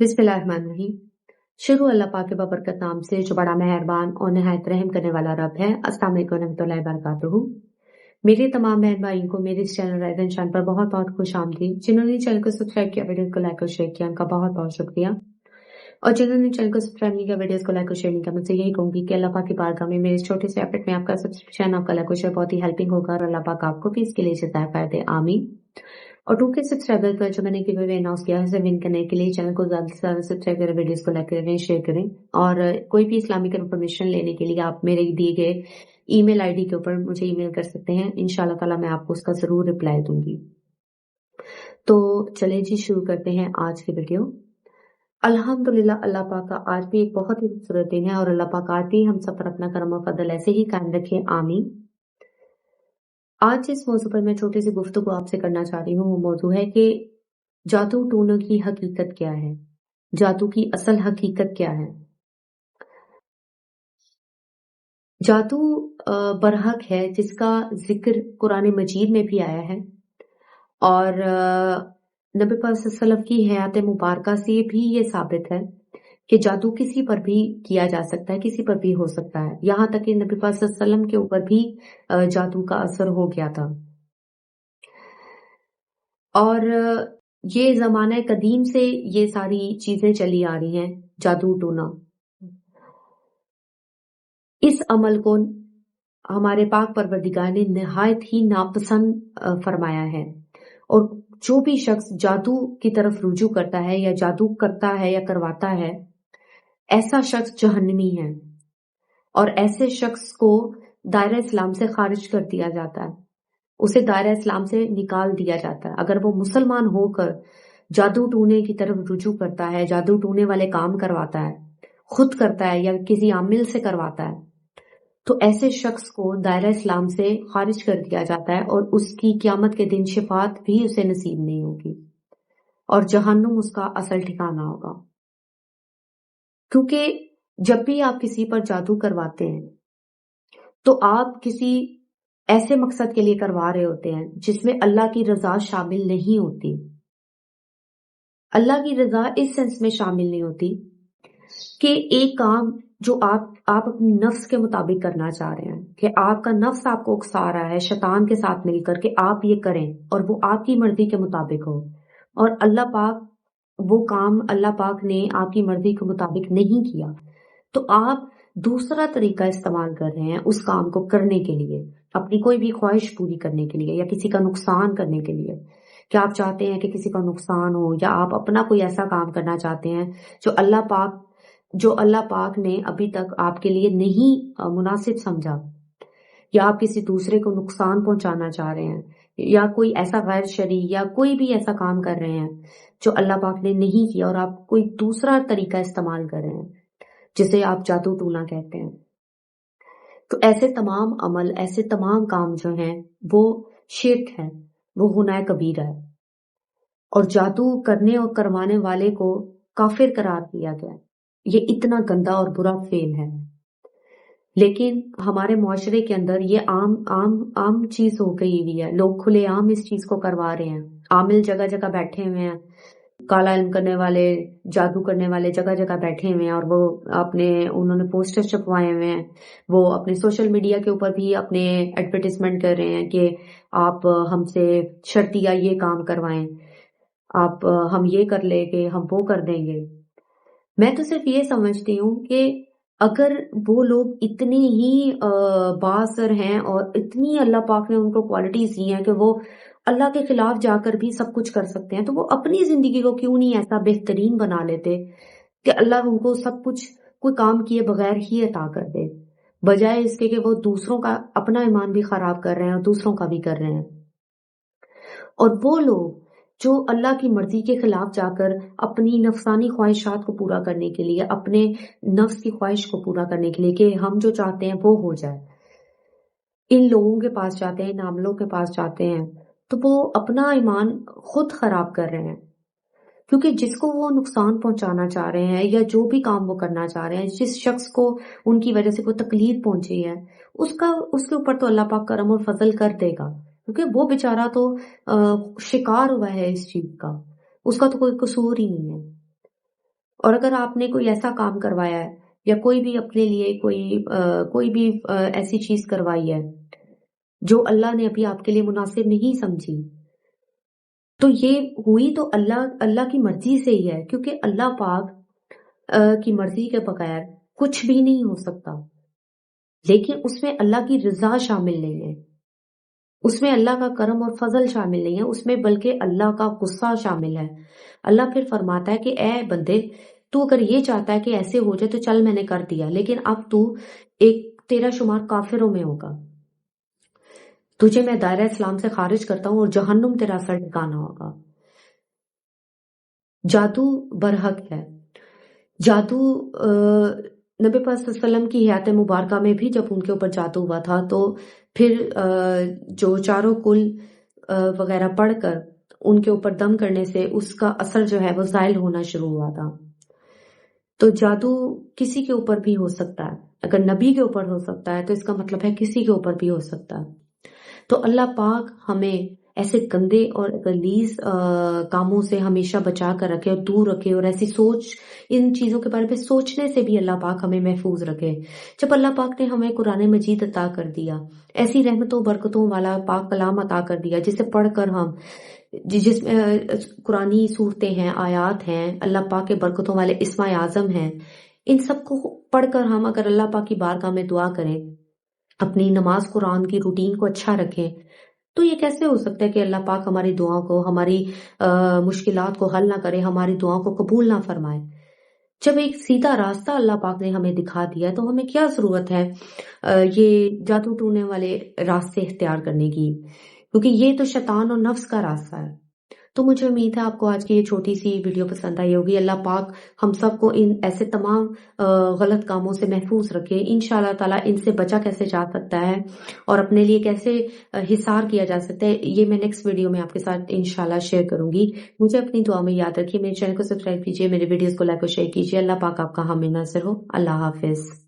बिस्मिल्लाहिर्रहमानिर्रहीम। शुरू अल्लाह पाक के बबरकत नाम से जो बड़ा मेहरबान और निहायत रहम करने वाला रब है। अस्सलाम वालेकुम रहमतुल्लाहि वबरकातुहू। मेरे तमाम बहन भाइयों को मेरे इस चैनल राइजन शान पर बहुत बहुत खुश आमदीद। जिन्होंने चैनल को सब्सक्राइब किया, वीडियो को लाइक और शेयर किया, उनका बहुत बहुत शुक्रिया। और जिन्होंने चैनल को सब्सक्राइब नहीं किया, वीडियोस को लाइक और शेयर नहीं किया, मुझसे यही कहूंगी कि अल्लाह पाक की बारगाह में मेरे इस छोटे से एफर्ट में आपका सब्सक्रिप्शन, आपका लाइक और शेयर बहुत ही हेल्पिंग होगा और अल्लाह पाक आपको भी इसके लिए जज़ाए खैर दे, आमीन। और 2K सब्सक्राइबर पर जो मैंने गिव अवे अनाउंस किया है, उसे विन करने के लिए चैनल को ज्यादा से ज्यादा सब्सक्राइब करें, वीडियोस को लाइक करें, शेयर करें। और कोई भी इस्लामिक इन्फॉर्मेशन लेने के लिए आप मेरे दिए गए ईमेल आईडी के ऊपर मुझे ईमेल कर सकते हैं। इंशाल्लाह ताला मैं आपको उसका जरूर रिप्लाई दूंगी। तो चलिए जी, शुरू करते हैं आज की वीडियो। अल्हम्दुलिल्लाह, अल्लाह पाक का आज भी एक बहुत ही खूबसूरत दिन है और अल्लाह पाक आज भी हम सब पर अपना करम और फजल ऐसे ही कायम रखे, आमीन। आज जिस मौजू पर मैं छोटी सी गुफ्तगू आपसे करना चाह रही हूँ, वो मौजू है कि जादू टोनों की हकीकत क्या है, जादू की असल हकीकत क्या है। जादू बरहक है जिसका जिक्र कुरान मजीद में भी आया है और नबी पाक सल्लल्लाहु अलैहि वसल्लम की हयात मुबारका से भी ये साबित है कि जादू किसी पर भी किया जा सकता है, किसी पर भी हो सकता है। यहाँ तक कि नबी पाक सल्लल्लाहु अलैहि वसल्लम के ऊपर भी जादू का असर हो गया था। और ये ज़माना कदीम से ये सारी चीज़ें चली आ रही हैं, जादू टोना। इस अमल को हमारे पाक परवरदिगार ने निहायत ही नापसंद फरमाया है। और जो भी शख्स जादू की तरफ रुजू करता है या जादू करता है या करवाता है, ऐसा शख्स जहन्नमी है और ऐसे शख्स को दायरा इस्लाम से खारिज कर दिया जाता है, उसे दायरा इस्लाम से निकाल दिया जाता है। अगर वो मुसलमान होकर जादू टूने की तरफ रुजू करता है, जादू टूने वाले काम करवाता है, खुद करता है या किसी आमिल से करवाता है, तो ऐसे शख्स को दायरा इस्लाम से खारिज कर दिया जाता है और उसकी क़यामत के दिन शिफात भी उसे नसीब नहीं होगी और जहन्नुम उसका असल ठिकाना होगा। क्योंकि जब भी आप किसी पर जादू करवाते हैं तो आप किसी ऐसे मकसद के लिए करवा रहे होते हैं जिसमें अल्लाह की रजा शामिल नहीं होती। अल्लाह की रजा इस सेंस में शामिल नहीं होती कि एक काम जो आप अपने नफ्स के मुताबिक करना चाह रहे हैं, कि आपका नफ्स आपको उकसा रहा है शैतान के साथ मिलकर के आप ये करें और वो आपकी मर्जी के मुताबिक हो, और अल्लाह पाक वो काम अल्लाह पाक ने आपकी मर्जी के मुताबिक नहीं किया, तो आप दूसरा तरीका इस्तेमाल कर रहे हैं उस काम को करने के लिए, अपनी कोई भी ख्वाहिश पूरी करने के लिए या किसी का नुकसान करने के लिए। क्या आप चाहते हैं कि किसी का नुकसान हो, या आप अपना कोई ऐसा काम करना चाहते हैं जो अल्लाह पाक ने अभी तक आपके लिए नहीं मुनासिब समझा, या आप किसी दूसरे को नुकसान पहुंचाना चाह रहे हैं, या कोई ऐसा गैर शरई या कोई भी ऐसा काम कर रहे हैं जो अल्लाह पाक ने नहीं किया और आप कोई दूसरा तरीका इस्तेमाल कर रहे हैं, जिसे आप जादू टूना कहते हैं। तो ऐसे तमाम अमल, ऐसे तमाम काम जो हैं वो शिर्क है, वो गुनाह कबीरा है और जादू करने और करवाने वाले को काफिर करार दिया गया है। ये इतना गंदा और बुरा फेल है, लेकिन हमारे मुआशरे के अंदर ये आम आम आम चीज हो गई हुई है। लोग खुलेआम इस चीज को करवा रहे हैं। आमिल जगह जगह बैठे हुए हैं, काला इल्म करने वाले, जादू करने वाले जगह जगह बैठे हुए हैं और वो उन्होंने पोस्टर छपवाए हुए हैं। वो अपने सोशल मीडिया के ऊपर भी अपने एडवर्टीजमेंट कर रहे हैं कि आप हमसे शर्तिया ये काम करवाएं, आप हम ये कर लेंगे, हम वो कर देंगे। मैं तो सिर्फ ये समझती हूँ कि अगर वो लोग इतने ही बाअसर हैं और इतनी अल्लाह पाक ने उनको क्वालिटीज दी हैं कि वो अल्लाह के खिलाफ जाकर भी सब कुछ कर सकते हैं, तो वो अपनी जिंदगी को क्यों नहीं ऐसा बेहतरीन बना लेते कि अल्लाह उनको सब कुछ कोई काम किए बगैर ही अता कर दे, बजाय इसके कि वो दूसरों का अपना ईमान भी खराब कर रहे हैं और दूसरों का भी कर रहे हैं। और वो लोग जो अल्लाह की मर्जी के खिलाफ जाकर अपनी नफसानी ख्वाहिशात को पूरा करने के लिए, अपने नफ्स की ख्वाहिश को पूरा करने के लिए कि हम जो चाहते हैं वो हो जाए, इन लोगों के पास जाते हैं, इन आमलों के पास जाते हैं, तो वो अपना ईमान खुद खराब कर रहे हैं। क्योंकि जिसको वो नुकसान पहुंचाना चाह रहे हैं या जो भी काम वो करना चाह रहे हैं, जिस शख्स को उनकी वजह से कोई तकलीफ पहुंची है, उसके ऊपर तो अल्लाह पाक करम और फजल कर देगा, क्योंकि वो बेचारा तो शिकार हुआ है इस चीज का, उसका तो कोई कसूर ही नहीं है। اور اگر آپ نے کوئی ایسا کام کروایا ہے یا کوئی بھی اپنے لیے کوئی بھی ایسی چیز کروائی ہے جو اللہ نے ابھی آپ کے لیے مناسب نہیں سمجھی، تو یہ ہوئی تو اللہ کی مرضی سے ہی ہے، کیونکہ اللہ پاک کی مرضی کے بغیر کچھ بھی نہیں ہو سکتا، لیکن اس میں اللہ کی رضا شامل نہیں ہے، اس میں اللہ کا کرم اور فضل شامل نہیں ہے، اس میں بلکہ اللہ کا غصہ شامل ہے۔ اللہ پھر فرماتا ہے کہ اے بندے، تو اگر یہ چاہتا ہے کہ ایسے ہو جائے تو چل میں نے کر دیا، لیکن اب تو تیرا شمار کافروں میں ہوگا، تجھے میں دائرہ اسلام سے خارج کرتا ہوں اور جہنم تیرا اثر ٹھکانا ہوگا۔ جادو برحق ہے، جادو نبی پاک صلی اللہ علیہ وسلم کی حیات مبارکہ میں بھی جب ان کے اوپر جادو ہوا تھا تو پھر جو چاروں کل وغیرہ پڑھ کر ان کے اوپر دم کرنے سے اس کا اثر جو ہے وہ زائل ہونا شروع ہوا تھا۔ تو جادو کسی کے اوپر بھی ہو سکتا ہے، اگر نبی کے اوپر ہو سکتا ہے تو اس کا مطلب ہے کسی کے اوپر بھی ہو سکتا ہے۔ تو اللہ پاک ہمیں ایسے گندے اور غلیظ کاموں سے ہمیشہ بچا کر رکھے اور دور رکھے، اور ایسی سوچ، ان چیزوں کے بارے میں سوچنے سے بھی اللہ پاک ہمیں محفوظ رکھے۔ جب اللہ پاک نے ہمیں قرآن مجید عطا کر دیا، ایسی رحمتوں برکتوں والا پاک کلام عطا کر دیا جسے پڑھ کر ہم جس میں قرآنی صورتیں ہیں، آیات ہیں، اللہ پاک کے برکتوں والے اسماء اعظم ہیں، ان سب کو پڑھ کر ہم اگر اللہ پاک کی بارگاہ میں دعا کریں، اپنی نماز قرآن کی روٹین کو اچھا رکھیں، تو یہ کیسے ہو سکتا ہے کہ اللہ پاک ہماری دعاؤں کو، ہماری مشکلات کو حل نہ کرے، ہماری دعاؤں کو قبول نہ فرمائے؟ جب ایک سیدھا راستہ اللہ پاک نے ہمیں دکھا دیا تو ہمیں کیا ضرورت ہے یہ جادو ٹونے والے راستے اختیار کرنے کی، کیونکہ یہ تو شیطان اور نفس کا راستہ ہے۔ تو مجھے امید ہے آپ کو آج کی یہ چھوٹی سی ویڈیو پسند آئی ہوگی۔ اللہ پاک ہم سب کو ان ایسے تمام غلط کاموں سے محفوظ رکھے۔ انشاءاللہ تعالیٰ ان سے بچا کیسے جا سکتا ہے اور اپنے لیے کیسے حصار کیا جا سکتا ہے، یہ میں نیکسٹ ویڈیو میں آپ کے ساتھ انشاءاللہ شیئر کروں گی۔ مجھے اپنی دعا میں یاد رکھیے، میرے چینل کو سبسکرائب کیجیے، میرے ویڈیوز کو لائک اور شیئر کیجیے۔ اللہ پاک آپ کا حامی ناصر ہو۔ اللہ حافظ۔